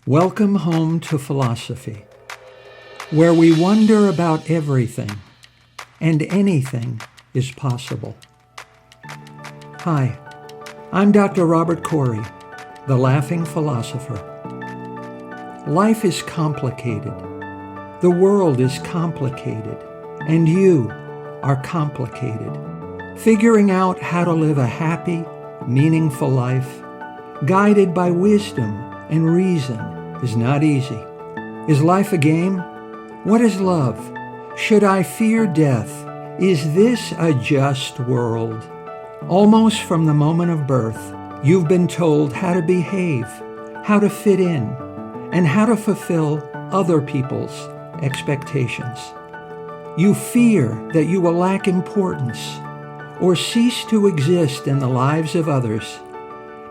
Welcome home to philosophy, where we wonder about everything and anything is possible. Hi, I'm Dr. Robert Corey, the Laughing Philosopher. Life is complicated. The world is complicated, and you are complicated. Figuring out how to live a happy, meaningful life, guided by wisdom and reason, is not easy. Is life a game? What is love? Should I fear death? Is this a just world? Almost from the moment of birth, you've been told how to behave, how to fit in, and how to fulfill other people's expectations. You fear that you will lack importance or cease to exist in the lives of others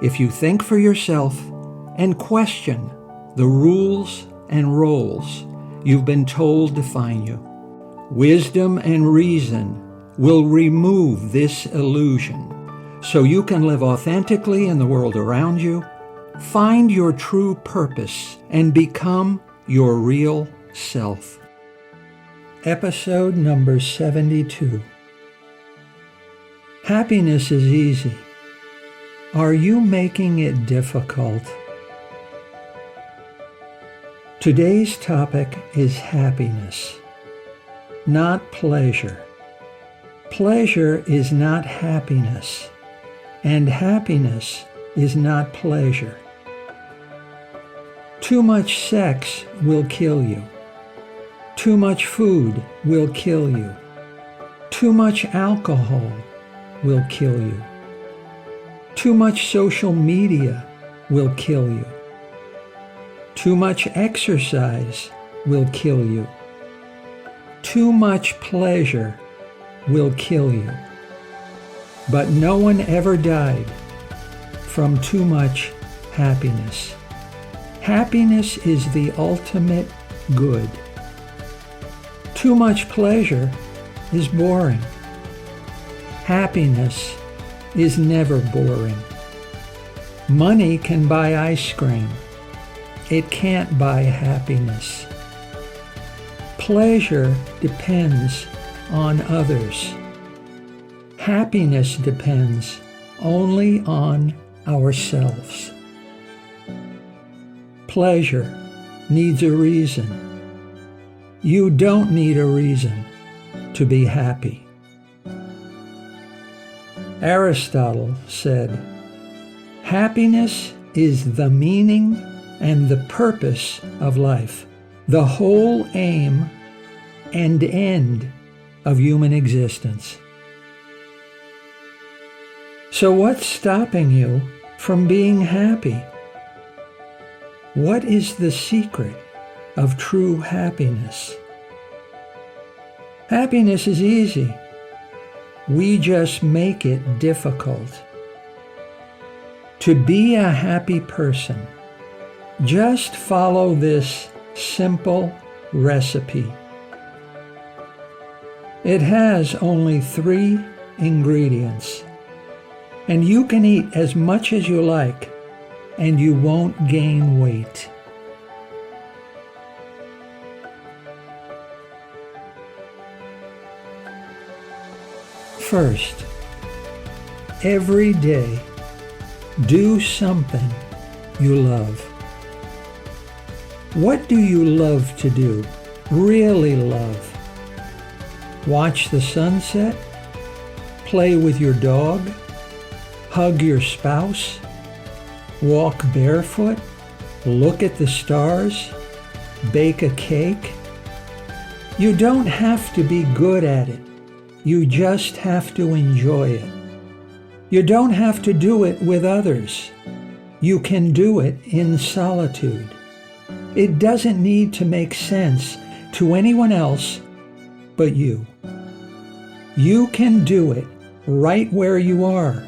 if you think for yourself and question the rules and roles you've been told define you. Wisdom and reason will remove this illusion so you can live authentically in the world around you, find your true purpose, and become your real self. Episode number 72. Happiness is easy. Are you making it difficult? Today's topic is happiness, not pleasure. Pleasure is not happiness, and happiness is not pleasure. Too much sex will kill you. Too much food will kill you. Too much alcohol will kill you. Too much social media will kill you. Too much exercise will kill you. Too much pleasure will kill you. But no one ever died from too much happiness. Happiness is the ultimate good. Too much pleasure is boring. Happiness is never boring. Money can buy ice cream. It can't buy happiness. Pleasure depends on others. Happiness depends only on ourselves. Pleasure needs a reason. You don't need a reason to be happy. Aristotle said, "Happiness is the meaning and the purpose of life, the whole aim and end of human existence." So what's stopping you from being happy? What is the secret of true happiness? Happiness is easy. We just make it difficult. To be a happy person, just follow this simple recipe. It has only 3 ingredients, and you can eat as much as you like, and you won't gain weight. First, every day, do something you love. What do you love to do? Really love? Watch the sunset? Play with your dog? Hug your spouse? Walk barefoot? Look at the stars? Bake a cake? You don't have to be good at it. You just have to enjoy it. You don't have to do it with others. You can do it in solitude. It doesn't need to make sense to anyone else but you. You can do it right where you are.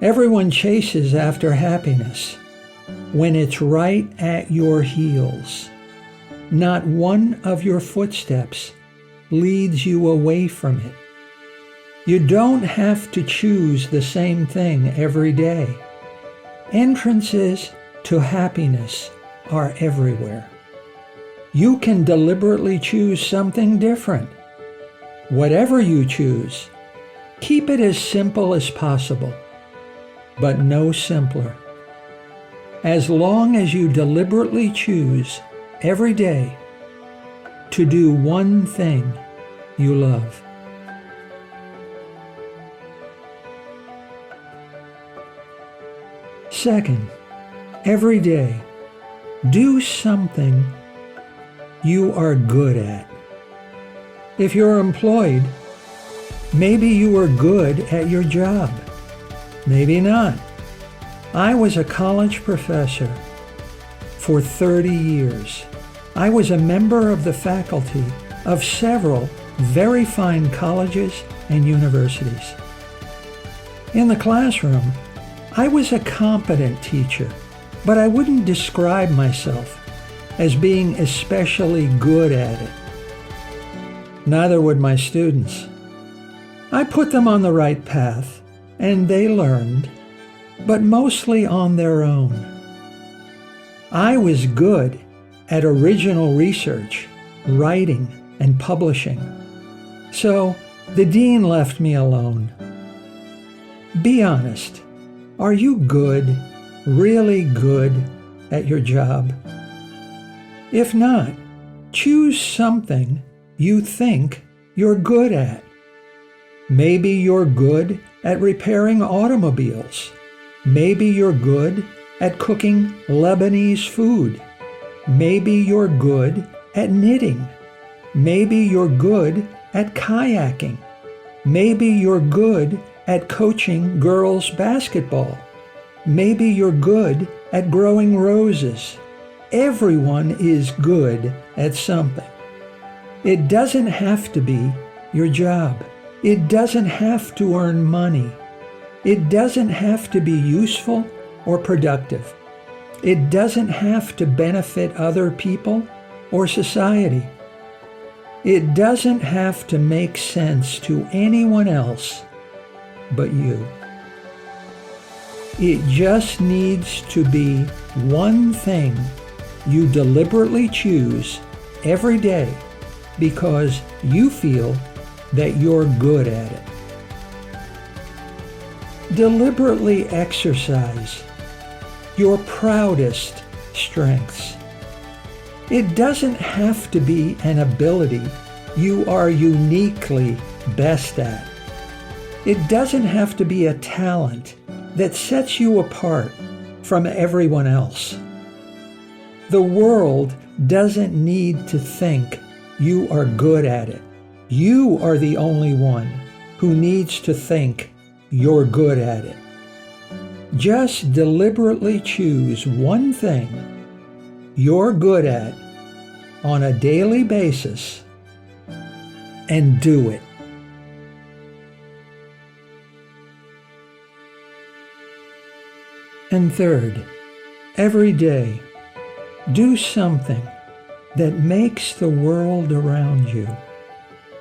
Everyone chases after happiness when it's right at your heels. Not one of your footsteps leads you away from it. You don't have to choose the same thing every day. Entrances to happiness are everywhere. You can deliberately choose something different. Whatever you choose, keep it as simple as possible, but no simpler. As long as you deliberately choose every day to do one thing you love. Second, every day, do something you are good at. If you're employed, maybe you are good at your job. Maybe not. I was a college professor for 30 years. I was a member of the faculty of several very fine colleges and universities. In the classroom, I was a competent teacher, but I wouldn't describe myself as being especially good at it. Neither would my students. I put them on the right path, and they learned, but mostly on their own. I was good at original research, writing, and publishing, so the dean left me alone. Be honest. Are you good, really good at your job? If not, choose something you think you're good at. Maybe you're good at repairing automobiles. Maybe you're good at cooking Lebanese food. Maybe you're good at knitting. Maybe you're good at kayaking. Maybe you're good at coaching girls basketball. Maybe you're good at growing roses. Everyone is good at something. It doesn't have to be your job. It doesn't have to earn money. It doesn't have to be useful or productive. It doesn't have to benefit other people or society. It doesn't have to make sense to anyone else but you. It just needs to be one thing you deliberately choose every day because you feel that you're good at it. Deliberately exercise your proudest strengths. It doesn't have to be an ability you are uniquely best at. It doesn't have to be a talent that sets you apart from everyone else. The world doesn't need to think you are good at it. You are the only one who needs to think you're good at it. Just deliberately choose one thing you're good at on a daily basis and do it. And third, every day, do something that makes the world around you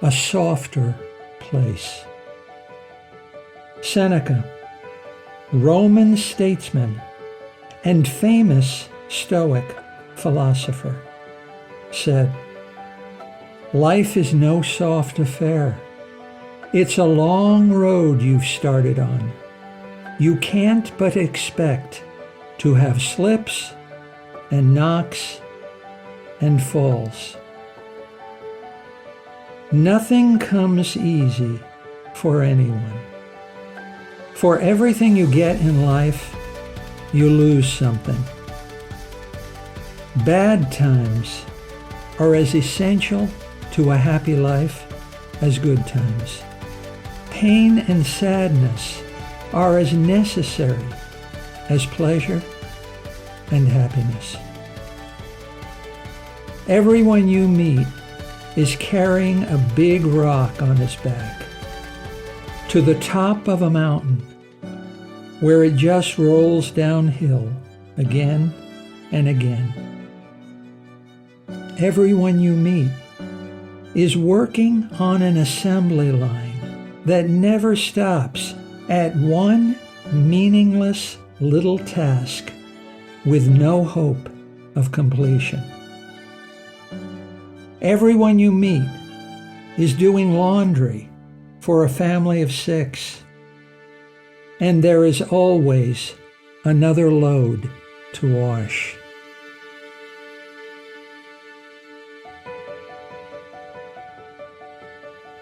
a softer place. Seneca, Roman statesman and famous Stoic philosopher, said, "Life is no soft affair. It's a long road you've started on. You can't but expect to have slips and knocks and falls. Nothing comes easy for anyone. For everything you get in life, you lose something. Bad times are as essential to a happy life as good times. Pain and sadness are as necessary as pleasure and happiness. Everyone you meet is carrying a big rock on his back to the top of a mountain where it just rolls downhill again and again. Everyone you meet is working on an assembly line that never stops at one meaningless little task with no hope of completion. Everyone you meet is doing laundry for a family of 6, and there is always another load to wash.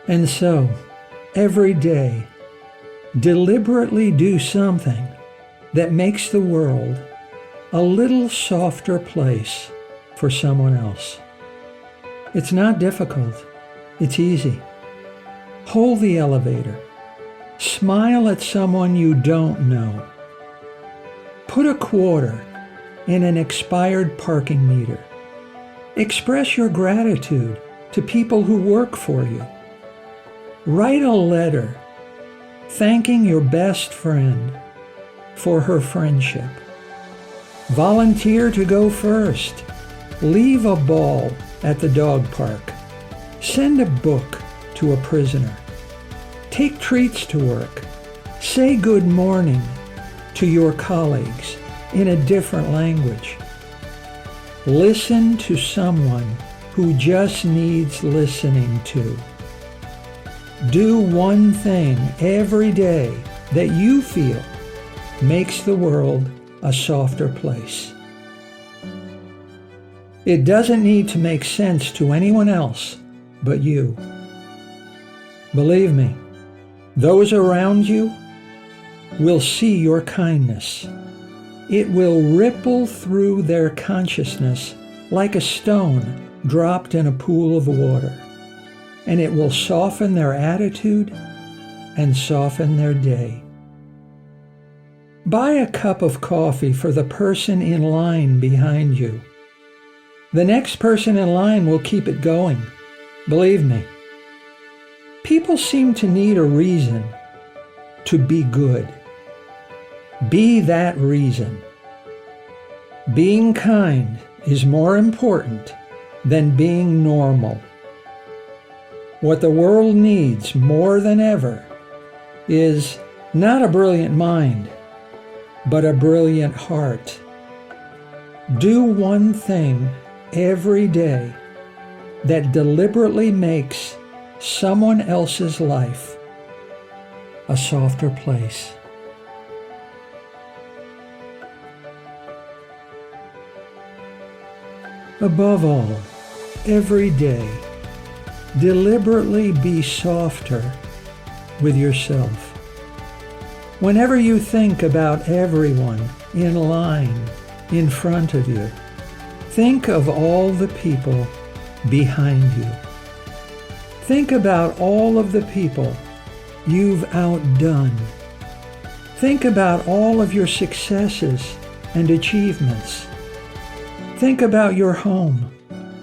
And so, every day, deliberately do something that makes the world a little softer place for someone else. It's not difficult. It's easy. Hold the elevator. Smile at someone you don't know. Put a quarter in an expired parking meter. Express your gratitude to people who work for you. Write a letter thanking your best friend for her friendship. Volunteer to go first. Leave a ball at the dog park. Send a book to a prisoner. Take treats to work. Say good morning to your colleagues in a different language. Listen to someone who just needs listening to. Do one thing every day that you feel makes the world a softer place. It doesn't need to make sense to anyone else but you. Believe me, those around you will see your kindness. It will ripple through their consciousness like a stone dropped in a pool of water, and it will soften their attitude and soften their day. Buy a cup of coffee for the person in line behind you. The next person in line will keep it going. Believe me. People seem to need a reason to be good. Be that reason. Being kind is more important than being normal. What the world needs more than ever is not a brilliant mind, but a brilliant heart. Do one thing every day that deliberately makes someone else's life a softer place. Above all, every day, deliberately be softer with yourself. Whenever you think about everyone in line in front of you, think of all the people behind you. Think about all of the people you've outdone. Think about all of your successes and achievements. Think about your home,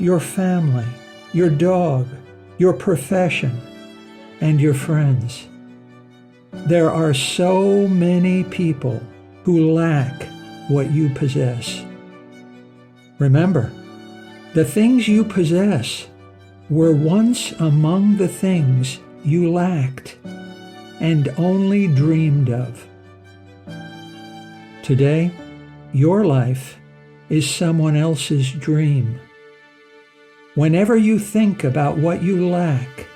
your family, your dog, your profession, and your friends. There are so many people who lack what you possess. Remember, the things you possess were once among the things you lacked and only dreamed of. Today, your life is someone else's dream. Whenever you think about what you lack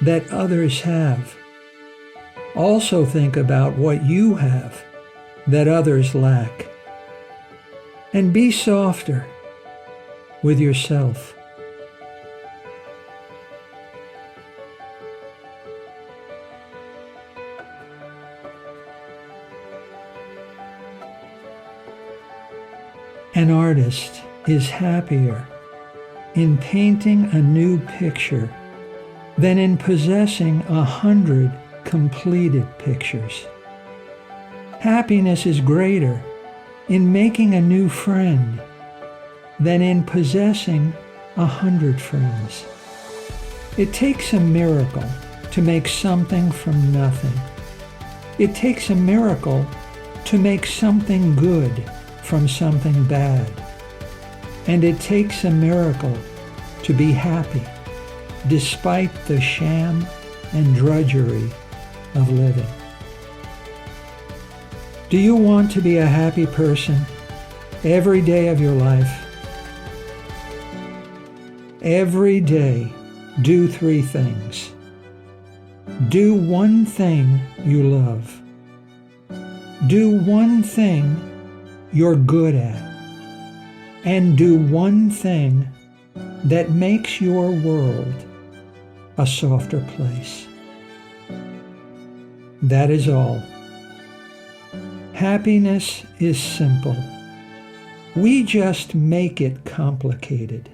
that others have, also think about what you have that others lack. And be softer with yourself. An artist is happier in painting a new picture than in possessing 100 completed pictures. Happiness is greater in making a new friend than in possessing 100 friends. It takes a miracle to make something from nothing. It takes a miracle to make something good from something bad. And it takes a miracle to be happy despite the sham and drudgery of living. Do you want to be a happy person? every day of your life. Every day, do 3 things. Do one thing you love. Do one thing you're good at. And do one thing that makes your world a softer place. That is all. Happiness is simple. We just make it complicated.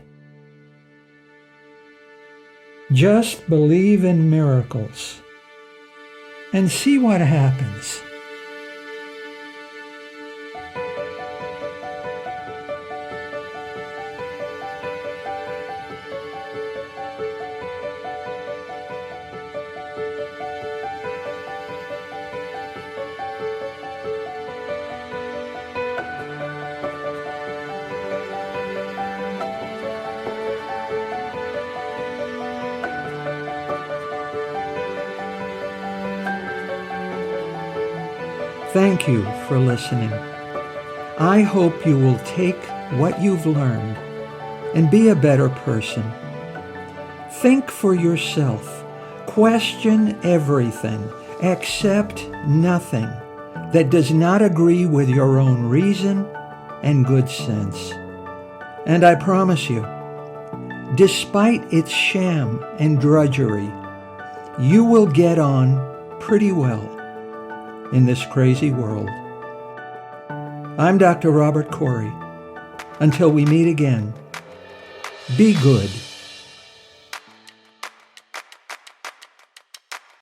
Just believe in miracles and see what happens. Thank you for listening. I hope you will take what you've learned and be a better person. Think for yourself. Question everything. Accept nothing that does not agree with your own reason and good sense. And I promise you, despite its sham and drudgery, you will get on pretty well in this crazy world. I'm Dr. Robert Corey. Until we meet again, be good.